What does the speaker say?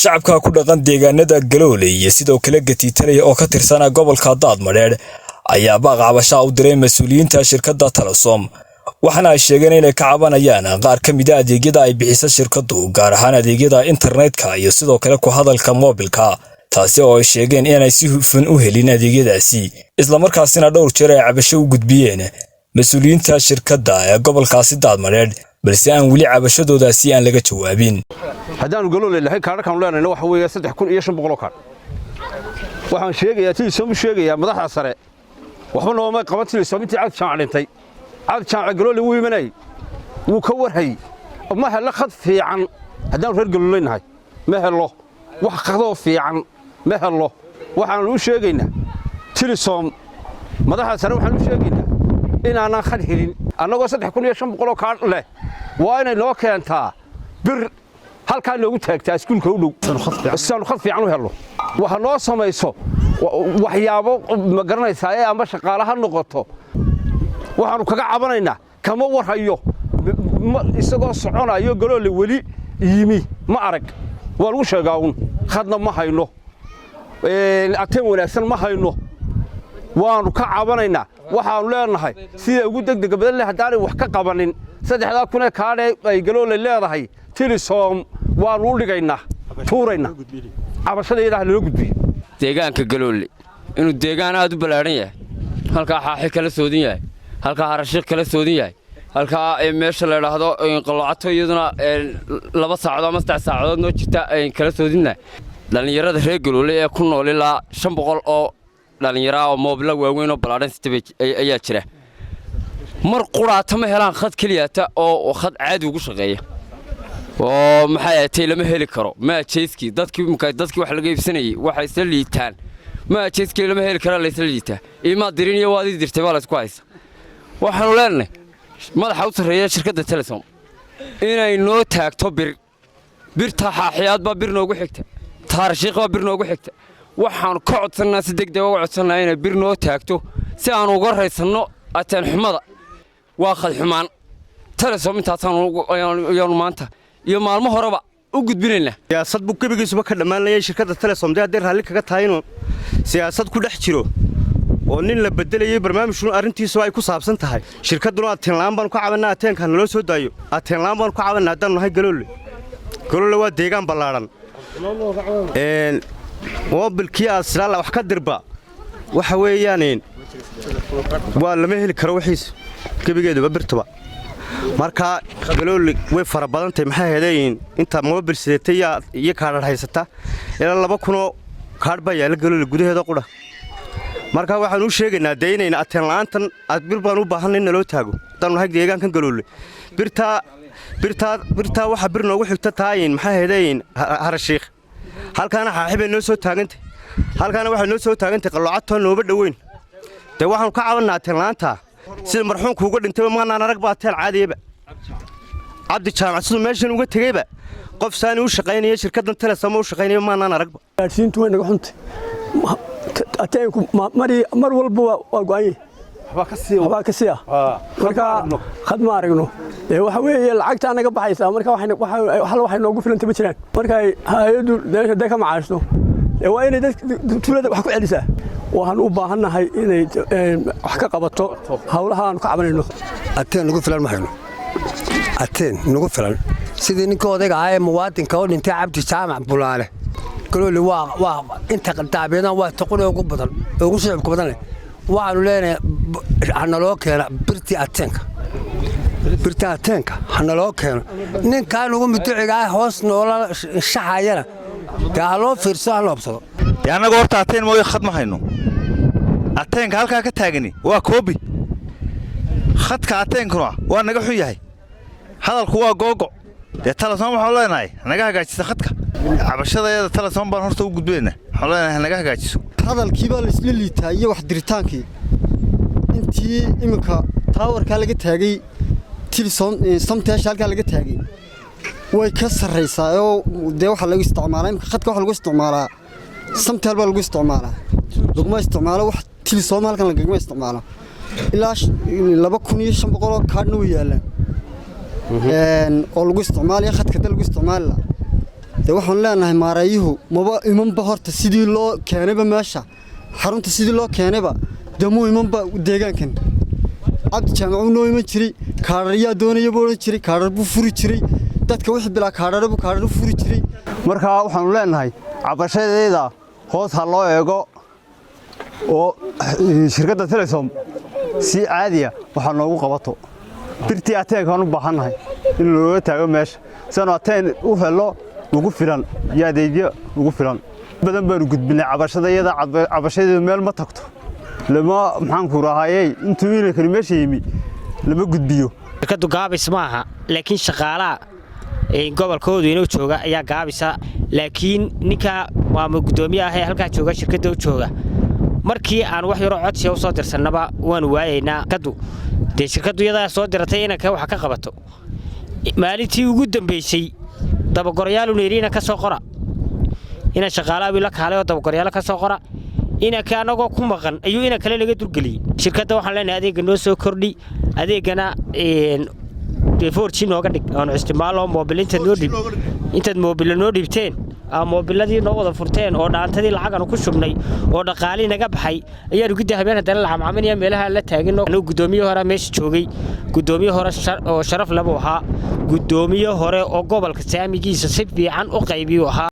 shacabka ku dhaqan deegaanada Galoole iyo sidoo kale Gatiitaley oo ka tirsan gobolka Daadmareer ayaa baaqabasha u diray mas'uuliyiinta shirkadda Telesom waxaana ay sheegeen inay ka cabanayaan qaar ka mid ah adeegyada ay bixiso shirkaddu gaar ahaan adeegyada internetka iyo sidoo kale ku hadalka mobilka taasi oo ay sheegeen inay si hufan u helin adeegyadaasi isla markaasina dhowr jeer ay cabasho u gudbiyeen mas'uuliyiinta shirkadda ee gobolkaasi Daadmareer balse aan wali cabashadoodaasi aan laga jawaabin haddaan Galoole lahayn kaararkan leenayna waxa weeye 3500 kaar waxaan sheegayaa Telesom sheegaya madaxda sare waxba nooma qaban Telesom intii cad jaaclintay cad jaac Galoole wuu imanay wuu ka warhay ma hela khad fiican haddaan reer Galoole nahay ma helo wax qado fiican ma helo waxaan u sheegaynaa Telesom madaxda sare waxaan u sheegaynaa inaan khad helin anagoo 3500 kaar leh waa inay loo keentaa bir halka loogu taagtaa iskuulka u dhow san khad fiican u helo waxa noo sameeyso waxyaabo ma garanaysaa ama shaqaalaha noqoto waxaanu kaga cabanaynaa kama warhayo isagoo soconayo Galoole wali yimi ma arag waa lagu sheegaa khadna ma hayno ateen wanaagsan ma hayno waanu ka cabanaynaa waxaanu leenahay sida ugu degdeg badan leh hadaan wax ka qabanin 3000 kaadhe ay Galoole leedahay Telesom waanu u dhigaynaa tuurayna cabashadeeda loo gudbiyo deegaanka Galoole inuu deegaan aad u balaaran yahay halka xaaxi kala soodin yahay halka harashiq kala soodin yahay halka meesha la yiraahdo qaloocato iyaduna 2 saacadood ama 3 saacadood noo jirta ay kala soodinaa dhalinyarada reer Galoole ee ku nool ilaa 500 oo dhalinyaro oo mobil waaweyn oo balaaran ayaa jira mar quraata ma helaan khad kaliyaata oo khad caadi ugu shaqeeya oo maxay tahay lama heli karo ma jeeski dadkii wax laga iibsanayay waxay isla liitaan ma jeeski lama heli karo la isla liitaa ima dirin iyo waadi dirtay baa la isku haysa waxaan leenahay madaxa u sareeya shirkadda Telesom inay noo taagto birta xaaxiyaad ba bir noogu xigta taariikh ba bir noogu xigta waxaan ka codsanaa si degdeg ah uga codsanaa inay bir noo taagto si aan uga raysano ataan xumada waa khad xumaan Telesom intaasaan maanta iyo maalmo horeba u gudbinayna siyaasad buu kabigiisuba ka dhamaanayay shirkadda Telesom hadii raalli kaga taayno siyaasad ku dhex jiro oo nin la bedelayay barnaamijku arintiisu ay ku saabsan tahay shirkaduna ateen laan baan ku cabanaa ateenkan loo soo daayo ateen laan baan ku cabanaa haddaan nahay Galoole waa deegaan ballaaran mobilkii asraala wax ka dirba waxa weeyaan waa lama heli karo wixiis kabigeeduba birtaba marka Galoole way fara badan tahay maxay heedeen inta mobil sideetay iyo kaadhar haysata ilaa 200 kaadh baa yaala Galoole gudaheeda qura marka waxaan u sheegaynaa deynayna ateen laantan bir baan u baahanay in loo taago tan waxa deegaankan Galoole birta waxa bir noogu xigta taayin maxay heedeen harashiq halkaana xaaxibay noo soo taagantay halkaana waxa noo soo taagantay qaloocato nooba dhaweyn de waxaan ka cabanaa ateen laanta sida marxuumku uga dhintay ma aan arag baatel caadiba abdi jaamac sidoo meeshan uga tagayba qof saani u shaqeynaya shirkaddan Telesom u shaqeynaya ma aan arag gaarsiintu way naga xuntay ateenku mar walba waa go'ay waxba ka sii marka khad ma aragno waxa weeye lacagta naga baxaysa marka waxay noogu filantay ma jiraan marka hay'adu deegaanka ka macaashto waa inay tuulada wax ku celisaa waxaan u baahanahay inay wax ka qabato hawlaha aan ka cabanayno ateen nagu filan ma hayno ateen nagu filan sidii ninka odayga ah ee muwaadinka oo dhintay Cabdi Jaamac Bulaale Galoole waa inta qadaabiyada waa taqoon ugu badan ugu shaqo badan waxaanu leenahay hana loo keeno birta ateenka hana loo keeno ninkaan ugu mudduciga hoos noola shaxayana taa loo fiirsan loobsado anaga horta ateen mooy khad ma hayno ateenka halka ka taagani waa koobi khadka ateenkuna waa naga xun yahay hadalku waa googo Telesom waxa leenahay naga hagaajisa khadka cabashadeeda Telesom baan horta u gudbeenaa waxa leenahay naga hagaajiso hadalkii baa la isla liitaa iyo wax diritaankii intii iminka taawarka laga taagay Telesom samtaasha halka laga taagay way ka sareysaa oo de waxa lagu isticmaalaa iminka khadka waxa lagu isticmaalaa samtaal baa lagu isticmaalaa laguma isticmaalo wax Telesom halkan laga isticmaalo ilaa 2500 kaadhna way yaalaan oo lagu isticmaalayo khadka lagu isticmaala dee waxaan leenahay maareeyuhu maba imanba horta sidii loo keenayba meesha xarunta sidii loo keenayba dee muu imanba deegaankan cabdi jaamac noo iman jiray kaadhariyaa doonaya buu odhan jiray kaadhar buu furi jiray dadka wixii bilaa kaadhare buu kaadhar furi jiray markaa waxaanu leenahay cabashadeeda hoos ha loo eego oo shirkadda telesom si caadiya waxaa noogu qabato birtii ateenkaan u baahannahay in looga taago meesha sianu ateen u helo ugu filan iyo adeegyo ugu filan badan baanu gudbinay cabashadayada cabashadeedu meel ma tagto lama maxaanku rahayey intuu inankani meesha yimi lama gudbiyo shirkaddu gaabis maaha laakiin shaqaalaha gobolkoodu inuu jooga ayaa gaabisa laakiin ninka maamul gudoomiyaha ee halkaa jooga shirkadda u jooga markii aan wax yaro codsi u soo dirsanaba waan waayeynaa dee shirkaddu iyadaa soo diratay inanka wax ka qabato maalintii ugu dambeysay dabagoryaal neeriina ka soo qora ina shaqaalaha la kaalay oo dabagoryaal ka soo qora inanka anagoo ku maqan ayuu ina kale laga durgeliyay shirkadda waxaan leenahay adeega noo soo kordhi adeegana nooga dhig aan isticmaalo moobilinta noo dhib intaad moobila noo dhibteen moobiladii noo wada furteen oo dhaantadii lacagan ku shubnay oo dhaqaali naga baxay ayaanu gudda habeen haddana la camcaaminaya meelaha la taagin oo gudoomiye hore meesha joogay gudoomiye hore oo sharaf laba ahaa gudoomiye hore oo gobolka saamigiisa si fiican u qaybiyo ahaa